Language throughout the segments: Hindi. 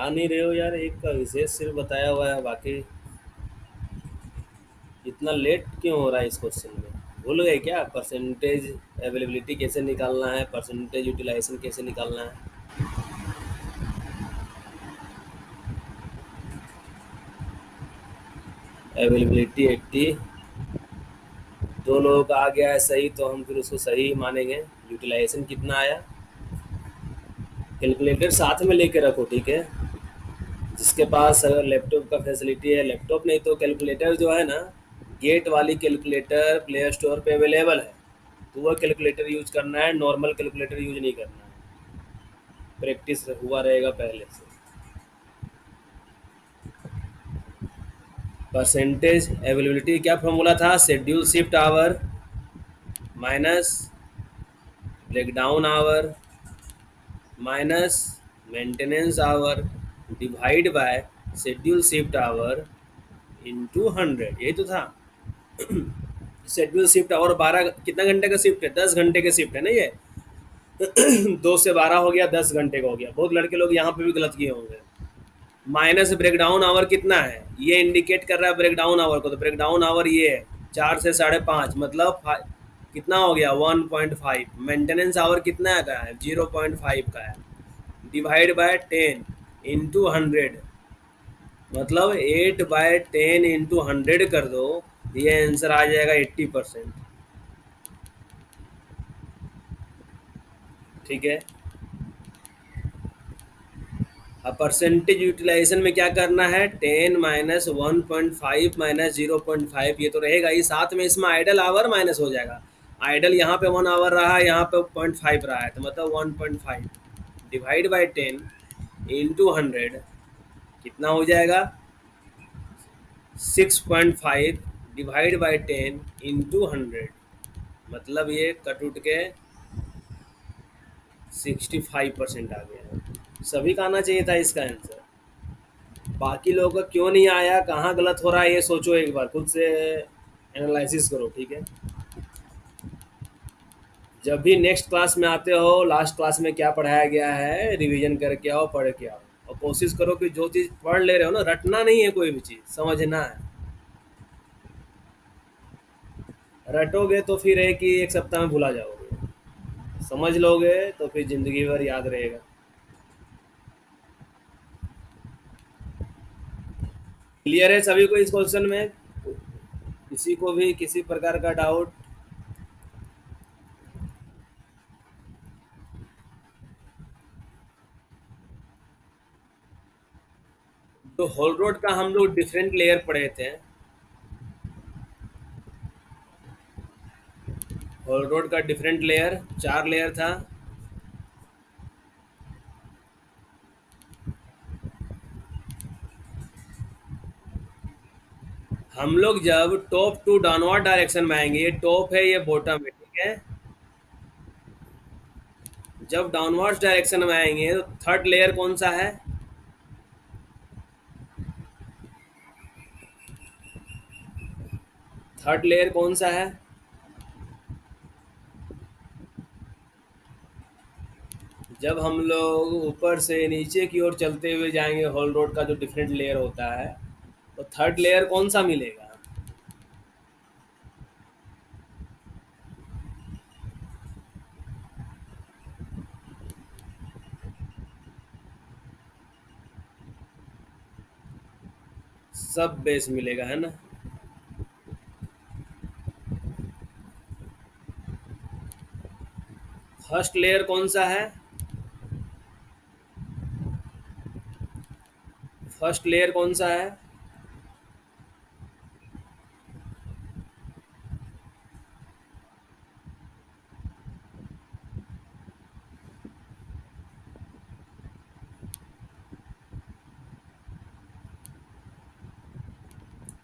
बता नहीं रहे हो यार, एक का विशेष सिर्फ बताया हुआ है, बाकी इतना लेट क्यों हो रहा है इस क्वेश्चन में? भूल गए क्या? परसेंटेज अवेलेबिलिटी कैसे निकालना है, परसेंटेज यूटिलाइजेशन कैसे निकालना है? अवेलेबिलिटी 80, दो लोगों का आ गया है सही तो हम फिर उसको सही मानेंगे। यूटिलाइजेशन कितना आया? कैलकुलेटर साथ में लेके रखो, ठीक है? जिसके पास अगर लैपटॉप का फैसिलिटी है, लैपटॉप नहीं तो कैलकुलेटर जो है ना, गेट वाली कैलकुलेटर प्ले स्टोर पे अवेलेबल है, तो वह कैलकुलेटर यूज करना है, नॉर्मल कैलकुलेटर यूज नहीं करना है। प्रैक्टिस हुआ रहेगा पहले से। परसेंटेज अवेलेबिलिटी क्या फॉर्मूला था? Schedule shift hour minus breakdown hour minus maintenance hour divide by schedule shift hour into 100, यही तो था। शेड्यूल शिफ्ट आवर 12 कितना घंटे का शिफ्ट है? 10 घंटे का शिफ्ट है ना ये। 2 से 12 हो गया, 10 घंटे का हो गया। बहुत लड़के लोग यहाँ पे भी गलत किए होंगे। माइनस ब्रेकडाउन आवर कितना है? ये इंडिकेट कर रहा है ब्रेकडाउन आवर को, तो ब्रेकडाउन आवर ये है 4 से 5.5, मतलब कितना हो गया? 1.5। मेंटेनेंस आवर कितना का है? 0.5 का है। डिवाइड बाय 10 इंटू 100, मतलब 8/10 इंटू 100 कर दो, ये आंसर आ जाएगा 80%। ठीक है। अब परसेंटेज यूटिलाइजेशन में क्या करना है? 10 - 1.5 - 0.5, ये तो रहेगा ही, साथ में इसमें आइडल आवर माइनस हो जाएगा। आइडल यहाँ पे 1 आवर रहा है, यहाँ पे 0.5 रहा है, तो मतलब 1.5 डिवाइड बाई 10 इंटू 100 कितना हो जाएगा? 6.5 डिवाइड बाई 10 इंटू 100, मतलब ये कट उठ के 65% आ गया। सभी का आना चाहिए था इसका आंसर। बाकी लोगों का क्यों नहीं आया, कहाँ गलत हो रहा है, ये सोचो एक बार, खुद से एनालिसिस करो, ठीक है? जब भी नेक्स्ट क्लास में आते हो, लास्ट क्लास में क्या पढ़ाया गया है, रिवीजन करके आओ, पढ़ के आओ, और कोशिश करो कि जो चीज़ पढ़ ले रहे हो ना, रटना नहीं है, कोई भी चीज़ समझना है। रटोगे तो फिर है कि एक सप्ताह में भुला जाओगे, समझ लोगे तो फिर ज़िंदगी भर याद रहेगा। क्लियर है सभी को इस क्वेश्चन में? किसी को भी किसी प्रकार का डाउट? तो होल रोड का हम लोग डिफरेंट लेयर पढ़े थे। होल रोड का डिफरेंट लेयर 4 लेयर था। हम लोग जब टॉप टू डाउनवर्ड डायरेक्शन में आएंगे, ये टॉप है ये बॉटम है, ठीक है? जब डाउनवर्ड डायरेक्शन में आएंगे तो थर्ड लेयर कौन सा है? थर्ड लेयर कौन सा है? जब हम लोग ऊपर से नीचे की ओर चलते हुए जाएंगे, होल रोड का जो डिफरेंट लेयर होता है, तो थर्ड लेयर कौन सा मिलेगा? सब बेस मिलेगा, है ना? फर्स्ट लेयर कौन सा है? फर्स्ट लेयर कौन सा है?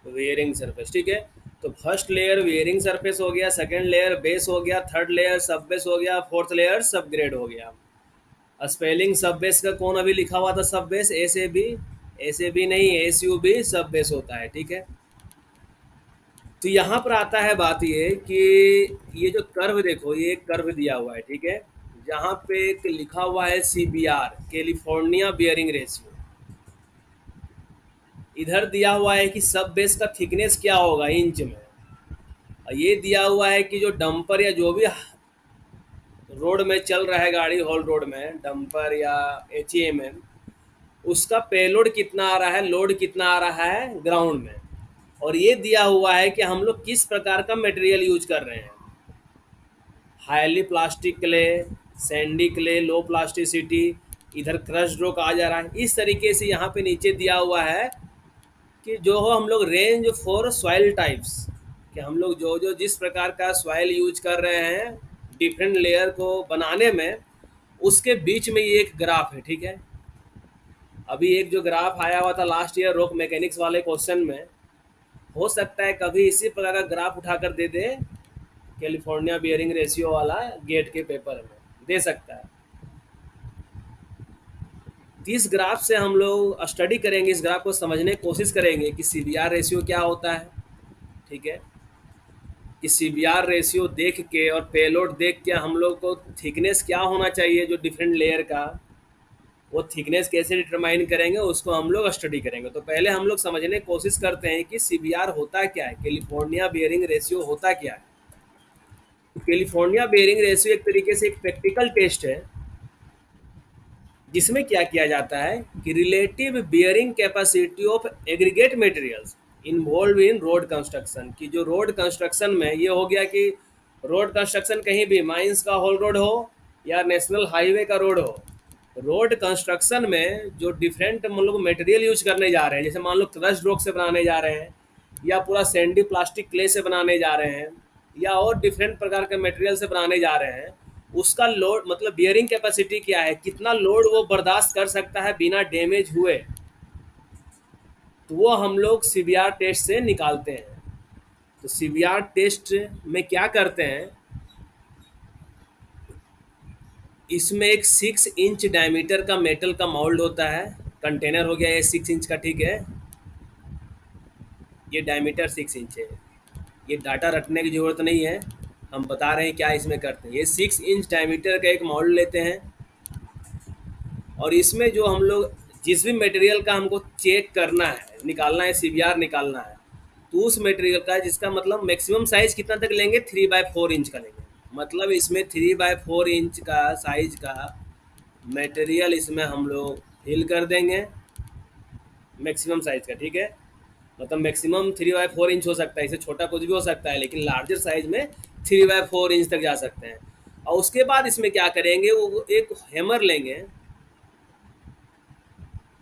वेयरिंग सरफेस, ठीक है। तो फर्स्ट लेयर वेयरिंग सरफेस हो गया, सेकंड लेयर बेस हो गया, थर्ड लेयर सब बेस हो गया, फोर्थ लेयर सब ग्रेड हो गया। स्पेलिंग सब बेस का कौन अभी लिखा हुआ था? सब बेस ऐसे भी, ऐसे भी नहीं, एस यू भी सब बेस होता है, ठीक है। तो यहाँ पर आता है बात ये कि ये जो कर्व देखो, ये एक कर्व दिया हुआ है, ठीक है। जहाँ पे एक लिखा हुआ है CBR, कैलिफोर्निया बियरिंग रेशियो, इधर दिया हुआ है कि सब बेस का थिकनेस क्या होगा इंच में, और ये दिया हुआ है कि जो डंपर या जो भी रोड में चल रहा है गाड़ी, हॉल रोड में डंपर या एचईएमएम, उसका पेलोड कितना आ रहा है, लोड कितना आ रहा है ग्राउंड में। और ये दिया हुआ है कि हम लोग किस प्रकार का मटेरियल यूज कर रहे हैं, highly plastic clay, sandy clay, low plasticity, इधर क्रश ड्रॉक आ जा रहा है। इस तरीके से यहाँ पे नीचे दिया हुआ है कि जो हो हम लोग रेंज फॉर सॉइल टाइप्स, कि हम लोग जो जो जिस प्रकार का सॉइल यूज कर रहे हैं डिफरेंट लेयर को बनाने में, उसके बीच में ये एक ग्राफ है। ठीक है, अभी एक जो ग्राफ आया हुआ था लास्ट ईयर रॉक मैकेनिक्स वाले क्वेश्चन में, हो सकता है कभी इसी प्रकार का ग्राफ उठाकर दे दे, कैलिफोर्निया बियरिंग रेशियो वाला गेट के पेपर में दे सकता है। तो इस ग्राफ से हम लोग स्टडी करेंगे, इस ग्राफ को समझने की कोशिश करेंगे कि सीबीआर रेशियो क्या होता है। ठीक है, कि सीबीआर रेशियो देख के और पेलोड देख के हम लोग को थिकनेस क्या होना चाहिए जो डिफरेंट लेयर का, वो थिकनेस कैसे डिटरमाइन करेंगे उसको हम लोग स्टडी करेंगे। तो पहले हम लोग समझने की कोशिश करते हैं कि सीबीआर होता क्या है, कैलिफोर्निया बियरिंग रेशियो होता क्या है। कैलिफोर्निया बेयरिंग रेशियो एक तरीके से एक प्रैक्टिकल टेस्ट है, जिसमें क्या किया जाता है कि relative bearing capacity of aggregate materials involve in road construction, की जो रोड कंस्ट्रक्शन में ये हो गया कि रोड कंस्ट्रक्शन कहीं भी माइंस का होल रोड हो या नेशनल हाईवे का रोड हो, रोड कंस्ट्रक्शन में जो डिफरेंट हम लोग मटेरियल यूज करने जा रहे हैं, जैसे मान लो क्रश रॉक से बनाने जा रहे हैं, या पूरा सैंडी प्लास्टिक क्ले से बनाने जा रहे हैं, या और डिफरेंट प्रकार के मटेरियल से बनाने जा रहे हैं, उसका लोड मतलब बियरिंग कैपेसिटी क्या है, कितना लोड वो बर्दाश्त कर सकता है बिना डैमेज हुए, तो वो हम लोग सीबीआर टेस्ट से निकालते हैं। तो सीबीआर टेस्ट में क्या करते हैं, इसमें एक 6 इंच डायमीटर का मेटल का मोल्ड होता है, कंटेनर हो गया ये 6 इंच का। ठीक है, ये डायमीटर 6 इंच है, ये डाटा रटने की ज़रूरत नहीं है, हम बता रहे हैं क्या इसमें करते हैं। ये 6 इंच डायमीटर का एक मोल्ड लेते हैं, और इसमें जो हम लोग जिस भी मटेरियल का हमको चेक करना है, निकालना है, सीबीआर निकालना है, तो उस मटेरियल का जिसका मतलब मैक्सिमम साइज़ कितना तक लेंगे, 3/4 इंच का लेंगे। मतलब इसमें 3/4 इंच का साइज का मटेरियल इसमें हम लोग फिल कर देंगे मैक्सिमम साइज का। ठीक है, मतलब मैक्सिमम 3/4 इंच हो सकता है, इससे छोटा कुछ भी हो सकता है, लेकिन लार्जर साइज में 3/4 इंच तक जा सकते हैं। और उसके बाद इसमें क्या करेंगे, वो एक हैमर लेंगे,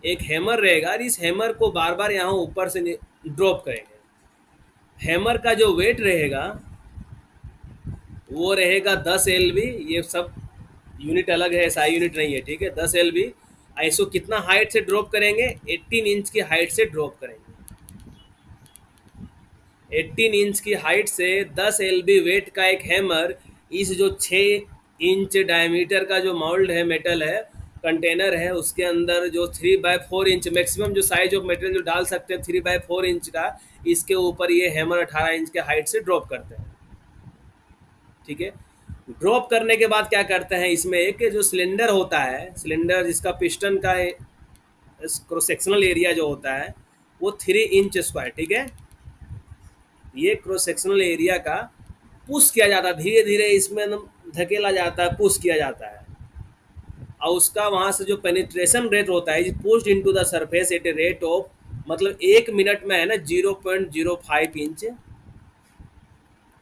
एक हैमर रहेगा, और इस हैमर को बार बार यहाँ ऊपर से ड्रॉप करेंगे। हैमर का जो वेट रहेगा वो रहेगा 10 LB, ये सब यूनिट अलग है, एसआई यूनिट नहीं है। ठीक है, 10 LB। आईएसओ कितना हाइट से ड्रॉप करेंगे, 18 इंच की हाइट से ड्रॉप करेंगे। 18 इंच की हाइट से 10 LB वेट का एक हैमर, इस जो 6 इंच डायमीटर का जो मोल्ड है, मेटल है, कंटेनर है, उसके अंदर जो 3/4 इंच मैक्सिमम जो साइज ऑफ मटेरियल जो डाल सकते हैं 3/4 इंच का, इसके ऊपर ये हैमर 18 इंच के हाइट से ड्रॉप करते हैं। ठीक है, ड्रॉप करने के बाद क्या करते हैं, इसमें एक जो सिलेंडर होता है, सिलेंडर जिसका पिस्टन का क्रॉस सेक्शनल एरिया जो होता है वो 3 इंच स्क्वायर। ठीक है, ये क्रॉस सेक्शनल एरिया का पुश किया जाता है, धीरे धीरे इसमें धकेला जाता है, पुश किया जाता है, और उसका वहाँ से जो पेनिट्रेशन रेट होता है, pushed into the surface at a rate of, मतलब 1 मिनट में है ना 0.05 इंच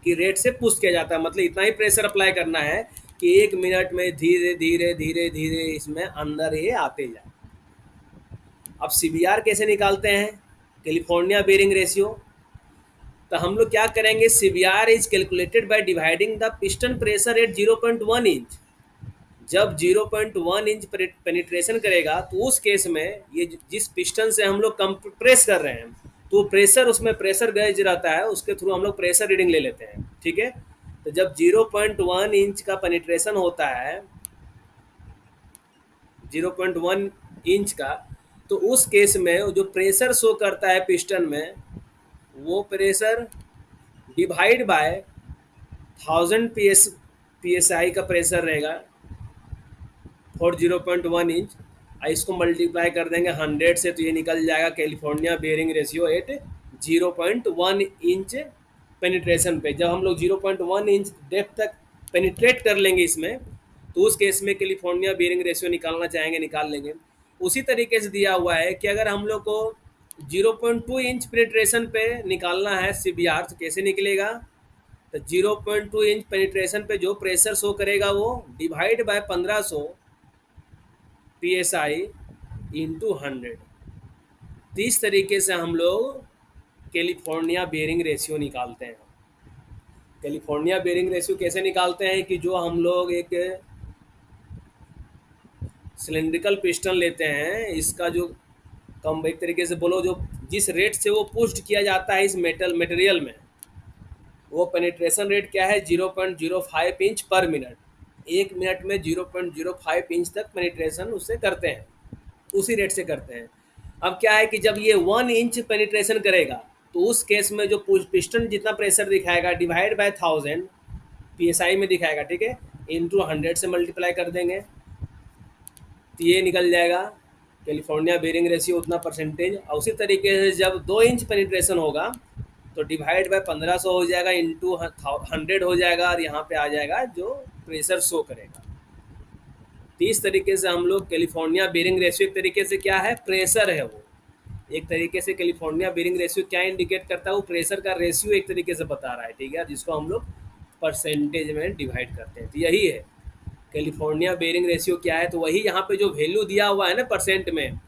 की रेट से पुश किया जाता है। मतलब इतना ही प्रेशर अप्लाई करना है कि 1 मिनट में धीरे धीरे धीरे धीरे इसमें अंदर ये आते जाए। अब सीबीआर कैसे निकालते हैं, कैलिफोर्निया बेयरिंग रेशियो। तो हम लोग क्या करेंगे, CBR is calculated by dividing the piston pressure at 0.1 inch. जब 0.1 इंच पेनिट्रेशन करेगा तो उस केस में ये जिस पिस्टन से हम लोग कंप्रेस कर रहे हैं, तो प्रेशर, उसमें प्रेशर गेज रहता है, उसके थ्रू हम लोग प्रेशर रीडिंग ले लेते हैं। ठीक है, तो जब 0.1 इंच का पेनिट्रेशन होता है, 0.1 इंच का, तो उस केस में जो प्रेशर शो करता है पिस्टन में, वो प्रेशर डिवाइड बाय 1000 PSI का प्रेशर रहेगा फॉर 0.1 इंच। इसको मल्टीप्लाई कर देंगे 100 से, तो ये निकल जाएगा California bearing ratio at 0.1 inch penetration पे। जब हम लोग 0.1 इंच डेप्थ तक पेनिट्रेट कर लेंगे इसमें, तो उस केस में कैलिफोर्निया बेयरिंग रेशियो निकालना चाहेंगे निकाल लेंगे। उसी तरीके से दिया हुआ है कि अगर हम लोग को 0.2 इंच पेनिट्रेशन पे निकालना है सीबीआर, तो कैसे निकलेगा? तो 0.2 इंच पेनिट्रेशन पे जो प्रेशर शो करेगा वो डिवाइड बाय 1500 PSI इंटू 100। तो इस तरीके से हम लोग कैलिफोर्निया बेयरिंग रेशियो निकालते हैं। कैलिफोर्निया बेयरिंग रेशियो कैसे निकालते हैं कि जो हम लोग एक सिलेंड्रिकल पिस्टन लेते हैं, इसका जो कम एक तरीके से बोलो, जो जिस रेट से वो पुश्ड किया जाता है इस मटेरियल में, वो पेनिट्रेशन रेट क्या है? 0.05 इंच पर मिनट। 1 मिनट में 0.05 इंच तक पेनिट्रेशन उससे करते हैं, उसी रेट से करते हैं। अब क्या है कि जब ये 1 इंच पेनिट्रेशन करेगा, तो उस केस में जो पिस्टन जितना प्रेशर दिखाएगा डिवाइड बाय 1000 PSI में दिखाएगा, ठीक है, इंटू 100 से मल्टीप्लाई कर देंगे, तो ये निकल जाएगा कैलिफोर्निया बेयरिंग रेशियो उतना परसेंटेज। और उसी तरीके से जब 2 इंच पेनिट्रेशन होगा, तो डिवाइड बाय 1500 हो जाएगा, इंटू 100 हो जाएगा, और यहाँ पे आ जाएगा जो प्रेशर शो करेगा। तो इस तरीके से हम लोग कैलिफोर्निया बेयरिंग रेशियो एक तरीके से क्या है? प्रेशर है वो। एक तरीके से कैलिफोर्निया बेयरिंग रेशियो क्या इंडिकेट करता है? वो प्रेशर का रेशियो एक तरीके से बता रहा है, ठीक है, जिसको हम लोग परसेंटेज में डिवाइड करते हैं। तो यही है कैलिफोर्निया बेयरिंग रेशियो क्या है। तो वही यहाँ पे जो वैल्यू दिया हुआ है ना परसेंट में,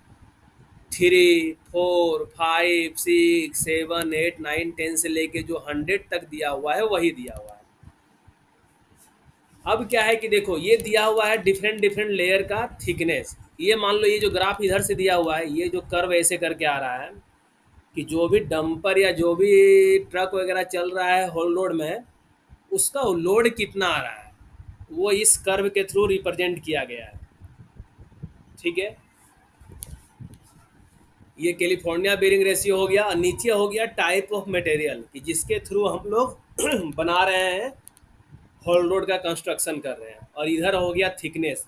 3, 4, 5, 6, 7, 8, 9, 10 से लेके जो 100 तक दिया हुआ है, वही दिया हुआ है। अब क्या है कि देखो, ये दिया हुआ है डिफरेंट डिफरेंट लेयर का थिकनेस। ये मान लो, ये जो ग्राफ इधर से दिया हुआ है, ये जो कर्व ऐसे करके आ रहा है कि जो भी डंपर या जो भी ट्रक वगैरह चल रहा है होल लोड में, उसका लोड कितना आ रहा है, वो इस कर्व के थ्रू रिप्रेजेंट किया गया है, ठीक है। ये कैलिफोर्निया बेयरिंग रेशियो हो गया। और नीचे हो गया टाइप ऑफ मटेरियल, कि जिसके थ्रू हम लोग बना रहे हैं, होल रोड का कंस्ट्रक्शन कर रहे हैं। और इधर हो गया थिकनेस,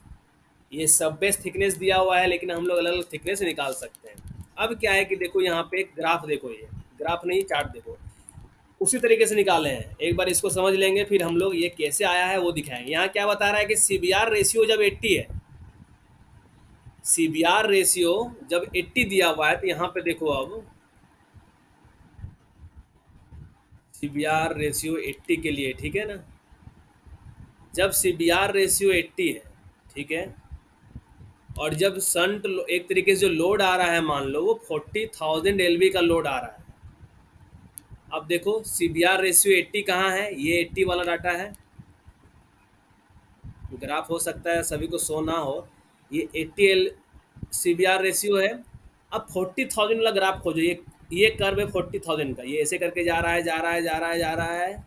ये सब बेस थिकनेस दिया हुआ है, लेकिन हम लोग अलग अलग थिकनेस निकाल सकते हैं। अब क्या है कि देखो यहाँ पे एक ग्राफ देखो, ये ग्राफ नहीं चार्ट देखो, उसी तरीके से निकाले हैं। एक बार इसको समझ लेंगे, फिर हम लोग ये कैसे आया है वो दिखाएंगे। यहाँ क्या बता रहा है कि सीबीआर रेशियो जब 80 है, सीबीआर रेशियो जब 80 दिया हुआ है, तो यहाँ पे देखो, अब सीबीआर रेशियो 80 के लिए, ठीक है ना, जब सीबीआर रेशियो 80 है, ठीक है, और जब संट एक तरीके से जो लोड आ रहा है, मान लो वो 40,000 LV का लोड आ रहा है। अब देखो सीबीआर रेशियो 80 कहाँ है? ये 80 वाला डाटा है, ग्राफ हो सकता है सभी को शो ना हो। ये 80 सीबीआर रेशियो है। अब 40,000 वाला ग्राफ खोजो, ये कर्व है 40,000 का, ये ऐसे करके जा रहा है, जा रहा है, जा रहा है, जा रहा है,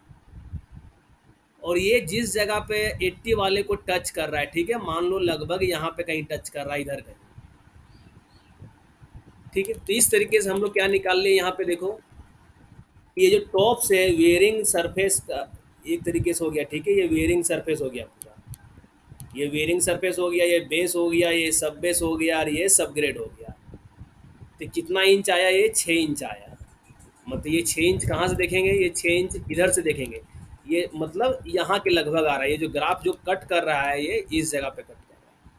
और ये जिस जगह पे 80 वाले को टच कर रहा है, ठीक है, मान लो लगभग यहाँ पे कहीं टच कर रहा है, इधर कहीं, ठीक है। तो इस तरीके से हम लोग क्या निकाल लिए, यहाँ पे देखो, ये जो टॉप से वेयरिंग सरफेस का एक तरीके से हो गया, ठीक है, ये वेयरिंग सरफेस हो गया पूरा, ये वेयरिंग सरफेस हो गया, ये बेस हो गया, ये सब बेस हो गया, और ये सब ग्रेड हो गया। तो कितना इंच आया? ये 6 इंच आया। मतलब ये 6 इंच कहाँ से देखेंगे? ये 6 इंच इधर से देखेंगे, ये मतलब यहाँ के लगभग आ रहा है। ये जो ग्राफ जो कट कर रहा है, ये इस जगह पे कट कर रहा है,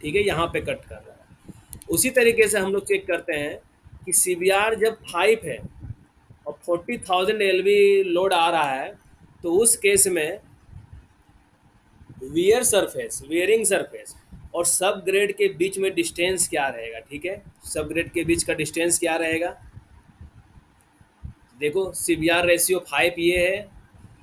ठीक है, यहाँ पे कट कर रहा है। उसी तरीके से हम लोग चेक करते हैं कि सीबीआर जब 5 है और 40,000 LV लोड आ रहा है, तो उस केस में वेयरिंग सरफेस और सब ग्रेड के बीच में डिस्टेंस क्या रहेगा, ठीक है, सब ग्रेड के बीच का डिस्टेंस क्या रहेगा? देखो सीबीआर रेशियो 5 ये है,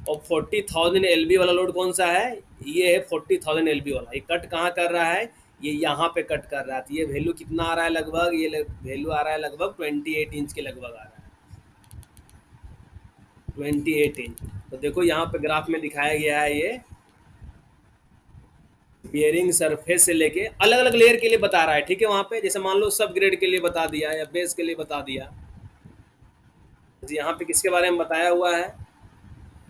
और 40,000 LV वाला लोड कौन सा है? ये है 40,000 LV वाला। ये कट कहाँ कर रहा है? ये यहाँ पे कट कर रहा है। तो ये वैल्यू कितना आ रहा है लगभग? ये वैल्यू आ रहा है लगभग 28 इंच के लगभग आ रहा है, 28 इंच। तो देखो यहाँ पे ग्राफ में दिखाया गया है, ये बियरिंग सरफेस से लेके अलग अलग लेयर के लिए बता रहा है, ठीक है। वहाँ पे जैसे मान लो सब ग्रेड के लिए बता दिया या बेस के लिए बता दिया, तो यहाँ पे किसके बारे में बताया हुआ है?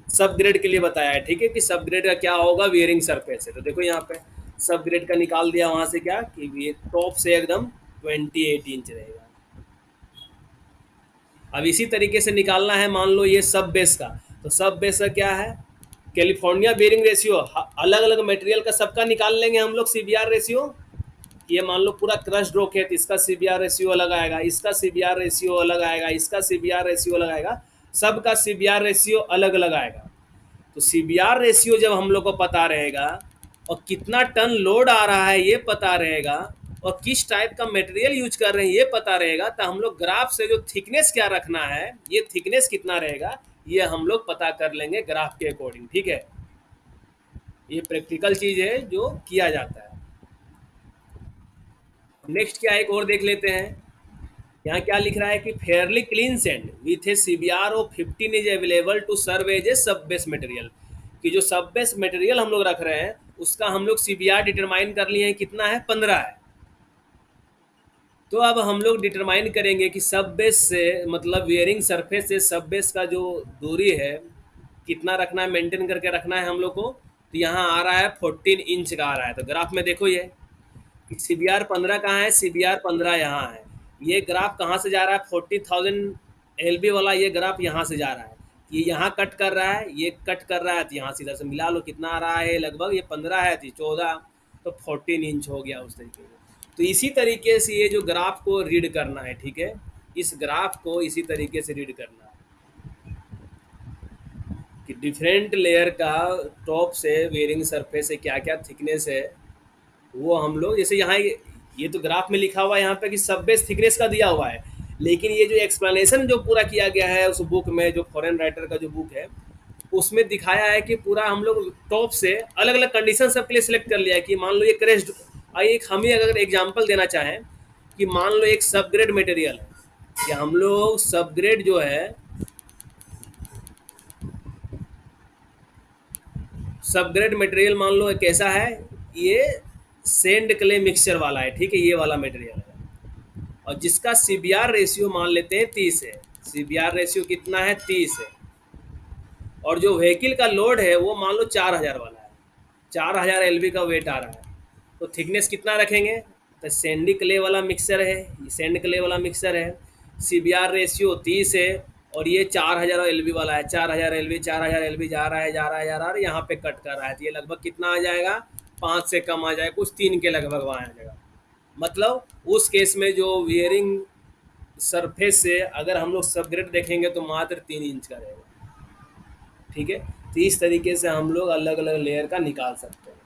सब ग्रेड के लिए बताया है, ठीक है, कि सब ग्रेड का क्या होगा? बियरिंग सरफेस है। तो देखो यहाँ पे सब ग्रेड का निकाल दिया वहाँ से क्या कि ये टॉप से एकदम 28 इंच रहेगा। अब इसी तरीके से निकालना है, मान लो ये सब बेस का, तो सब बेस का क्या है, कैलिफोर्निया बेयरिंग रेशियो, अलग अलग मटेरियल का सबका निकाल लेंगे हम लोग सीबीआर रेशियो। ये मान लो पूरा क्रश रोक है तो इसका सीबीआर रेशियो अलग आएगा, इसका सीबीआर रेशियो अलग आएगा, इसका सीबीआर रेशियो अलग आएगा, सबका सीबीआर रेशियो अलग अलग आएगा। तो सीबीआर रेशियो जब हम लोग को पता रहेगा और कितना टन लोड आ रहा है ये पता रहेगा और किस टाइप का मटेरियल यूज कर रहे हैं ये पता रहेगा, तो हम लोग ग्राफ से जो थिकनेस क्या रखना है, ये थिकनेस कितना रहेगा, ये हम लोग पता कर लेंगे ग्राफ के अकॉर्डिंग। ठीक है, ये प्रैक्टिकल चीज है जो किया जाता है। नेक्स्ट क्या एक और देख लेते हैं। यहाँ क्या लिख रहा है कि fairly clean sand with a CBR of 15 is available to serve as a sub base material, कि जो सब बेस मटेरियल हम लोग रख रहे हैं उसका हम लोग सीबीआर डिटरमाइन कर लिए हैं, कितना है, 15 है। तो अब हम लोग डिटरमाइन करेंगे कि सब बेस से मतलब वेयरिंग सरफेस से सब बेस का जो दूरी है कितना रखना है, मेंटेन करके रखना है हम लोग को। तो यहाँ आ रहा है 14 इंच का आ रहा है, तो ग्राफ में देखो ये सीबीआर 15 कहाँ है, सीबीआर 15 यहाँ है। ये ग्राफ कहाँ से जा रहा है, 40,000 एलबी वाला ये ग्राफ यहाँ से जा रहा है, ये यहाँ कट कर रहा है, ये कट कर रहा है, तो यहाँ से इधर से मिला लो कितना आ रहा है, लगभग ये 15 है, तो 14, तो 14 इंच हो गया उस तरीके से। तो इसी तरीके से ये जो ग्राफ को रीड करना है, ठीक है, इस ग्राफ को इसी तरीके से रीड करना है कि डिफरेंट लेयर का टॉप से वेयरिंग सरफेस से क्या क्या थिकनेस है, वो हम लोग जैसे यहाँ ये तो ग्राफ में लिखा हुआ है यहाँ पे कि सब बेस थिकनेस का दिया हुआ है, लेकिन ये जो एक्सप्लेनेशन जो पूरा किया गया है उस बुक में, जो फॉरेन राइटर का जो बुक है उसमें दिखाया है कि पूरा हम लोग टॉप से अलग अलग कंडीशन सबके लिए सिलेक्ट कर लिया है। कि मान लो ये क्रेस्ट, एक हम ही अगर एग्जांपल देना चाहें कि मान लो एक सब ग्रेड मटेरियल है, कि हम लोग सब ग्रेड जो है, सब ग्रेड मटेरियल मान लो कैसा है, ये सेंड क्ले मिक्सचर वाला है, ठीक है, ये वाला मटेरियल है, और जिसका सीबीआर रेशियो मान लेते हैं 30 है, सीबीआर रेशियो कितना है, 30 है, और जो व्हीकल का लोड है वो मान लो 4000 वाला है, 4000 एलबी का वेट आ रहा है, तो थिकनेस कितना रखेंगे, तो सैंडी क्ले वाला मिक्सर है, ये सैंड क्ले वाला मिक्सर है, सीबीआर रेशियो 30 है, और ये 4000 एलबी वाला है, 4000 एलबी, 4000 एलबी जा रहा है जा रहा है जा रहा है, यहाँ पे कट कर रहा है, तो ये लगभग कितना आ जाएगा, 5 से कम आ जाएगा, कुछ 3 के लगभग वहाँ आ जाएगा। मतलब उस केस में जो वियरिंग सरफेस से अगर हम लोग सब ग्रेड देखेंगे तो मात्र 3 इंच का रहेगा। ठीक है, तो इस तरीके से हम लोग अलग अलग लेयर का निकाल सकते हैं।